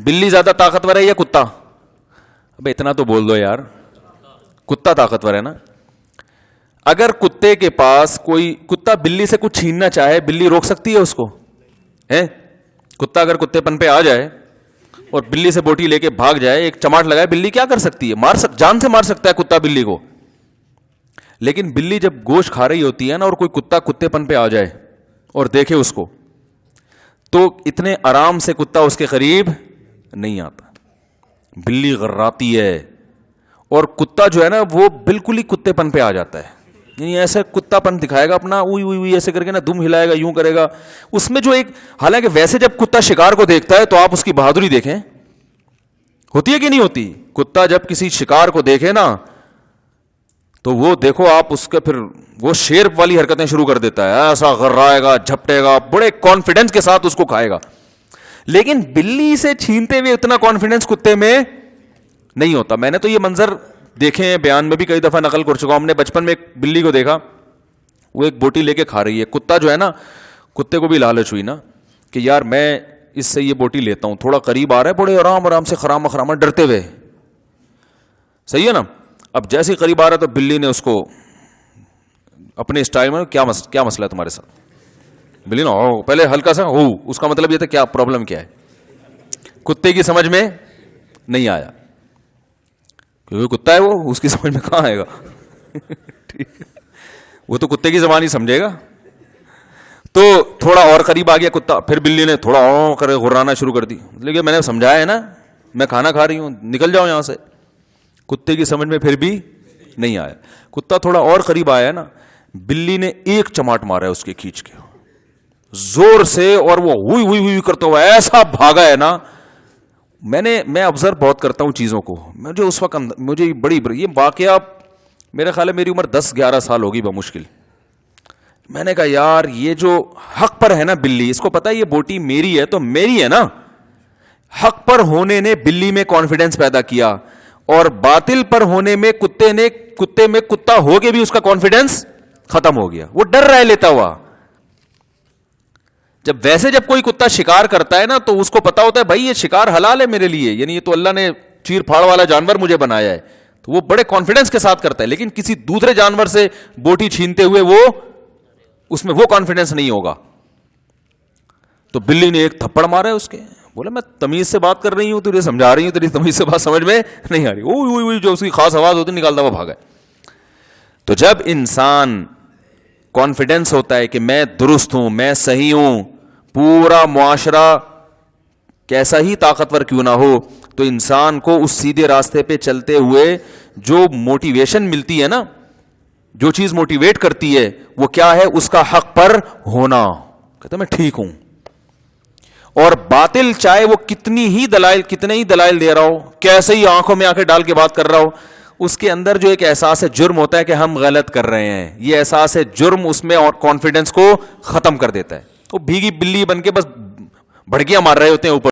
بلی زیادہ طاقتور ہے یا کتا؟ ابے اتنا تو بول دو یار. کتا طاقتور ہے نا. اگر کتے کے پاس کوئی کتا بلی سے کچھ چھیننا چاہے, بلی روک سکتی ہے اس کو؟ ہے کتا اگر کتے پن پہ آ جائے اور بلی سے بوٹی لے کے بھاگ جائے, ایک چماٹ لگائے, بلی کیا کر سکتی ہے؟ جان سے مار سکتا ہے کتا بلی کو. لیکن بلی جب گوشت کھا رہی ہوتی ہے نا, اور کوئی کتا کتے پن پہ آ جائے اور دیکھے اس کو, تو اتنے آرام سے کتا اس کے قریب نہیں آتا. بلی غراتی ہے, اور کتا جو ہے نا وہ بالکل ہی کتے پن پہ آ جاتا ہے. یعنی ایسے کتا پن دکھائے گا اپنا, اوئی اوئی ایسے کر کے نا, دم ہلائے گا, یوں کرے گا. اس میں جو ایک, حالانکہ ویسے جب کتا شکار کو دیکھتا ہے تو آپ اس کی بہادری دیکھیں, ہوتی ہے کہ نہیں ہوتی؟ کتا جب کسی شکار کو دیکھے نا تو وہ دیکھو آپ اس کے پھر وہ شیر والی حرکتیں شروع کر دیتا ہے, ایسا غرائے گا, جھپٹے گا, بڑے کانفیڈنس کے ساتھ اس کو کھائے گا. لیکن بلی سے چھینتے ہوئے اتنا کانفیڈنس کتے میں نہیں ہوتا. میں نے تو یہ منظر دیکھے ہیں, بیان میں بھی کئی دفعہ نقل کر چکا ہوں. ہم نے بچپن میں ایک بلی کو دیکھا, وہ ایک بوٹی لے کے کھا رہی ہے. کتا جو ہے نا, کتے کو بھی لالچ ہوئی نا کہ یار میں اس سے یہ بوٹی لیتا ہوں. تھوڑا قریب آ رہا ہے, بڑے آرام آرام سے خراما خراما ڈرتے ہوئے, صحیح ہے نا. اب جیسے ہی قریب آ رہا تو بلی نے اس کو اپنے اسٹائل میں, کیا مسئلہ ہے تمہارے ساتھ؟ بلی نا پہلے ہلکا سا ہو, اس کا مطلب یہ تھا کیا پرابلم کیا ہے. کتے کی سمجھ میں نہیں آیا, کیونکہ کتا ہے وہ, اس کی سمجھ میں کہاں آئے گا. وہ تو کتے کی زبان ہی سمجھے گا. تو تھوڑا اور قریب آ گیا کتا, پھر بلی نے تھوڑا اور کرے غرانا شروع کر دی. لیکن میں نے سمجھایا ہے نا, میں کھانا کھا رہی ہوں, نکل جاؤ یہاں سے. کتے کی سمجھ میں پھر بھی نہیں آیا. کتا تھوڑا اور قریب آیا نا, بلی نے ایک چماٹ مارا ہے اس کے کھینچ کے زور سے, اور وہ ہوئی ہوئی ہوئی کرتا ہوا ایسا بھاگا ہے نا. میں آبزرو بہت کرتا ہوں چیزوں کو. مجھے اس وقت مجھے بڑی یہ واقعہ, میرے خیال ہے میری عمر 10-11 سال ہوگی بمشکل. میں نے کہا یار یہ جو حق پر ہے نا بلی, اس کو پتا ہے یہ بوٹی میری ہے تو میری ہے نا. حق پر ہونے نے بلی میں کانفیڈنس پیدا کیا, اور باطل پر ہونے میں کتے میں کتا ہو کے بھی اس کا کانفیڈنس ختم ہو گیا. وہ ڈر رہ لیتا ہوا. جب کوئی کتا شکار کرتا ہے نا تو اس کو پتا ہوتا ہے بھائی یہ شکار حلال ہے میرے لیے, یعنی یہ تو اللہ نے چیر پھاڑ والا جانور مجھے بنایا ہے, تو وہ بڑے کانفیڈنس کے ساتھ کرتا ہے. لیکن کسی دوسرے جانور سے بوٹی چھینتے ہوئے وہ اس میں وہ کانفیڈنس نہیں ہوگا. تو بلی نے ایک تھپڑ مارا ہے اس کے, بولا میں تمیز سے بات کر رہی ہوں, تجھے سمجھا رہی ہوں, تیری تمیز سے بات سمجھ میں نہیں آ رہی. اوئی جو اس کی خاص آواز ہوتی نکالتا ہوا بھاگا. تو جب انسان کانفیڈنس ہوتا ہے کہ میں درست ہوں, میں صحیح ہوں, پورا معاشرہ کیسا ہی طاقتور کیوں نہ ہو, تو انسان کو اس سیدھے راستے پہ چلتے ہوئے جو موٹیویشن ملتی ہے نا, جو چیز موٹیویٹ کرتی ہے وہ کیا ہے, اس کا حق پر ہونا. کہتا میں ٹھیک ہوں. اور باطل چاہے وہ کتنے ہی دلائل دے رہا ہو, کیسے ہی آنکھوں میں آنکھیں ڈال کے بات کر رہا ہو, اس کے اندر جو ایک احساس جرم ہوتا ہے کہ ہم غلط کر رہے ہیں, یہ احساس جرم اس میں اور کانفیڈنس کو ختم کر دیتا ہے. وہ بھیگی بلی بن کے بس بھڑکیاں مار رہے ہوتے ہیں اوپر.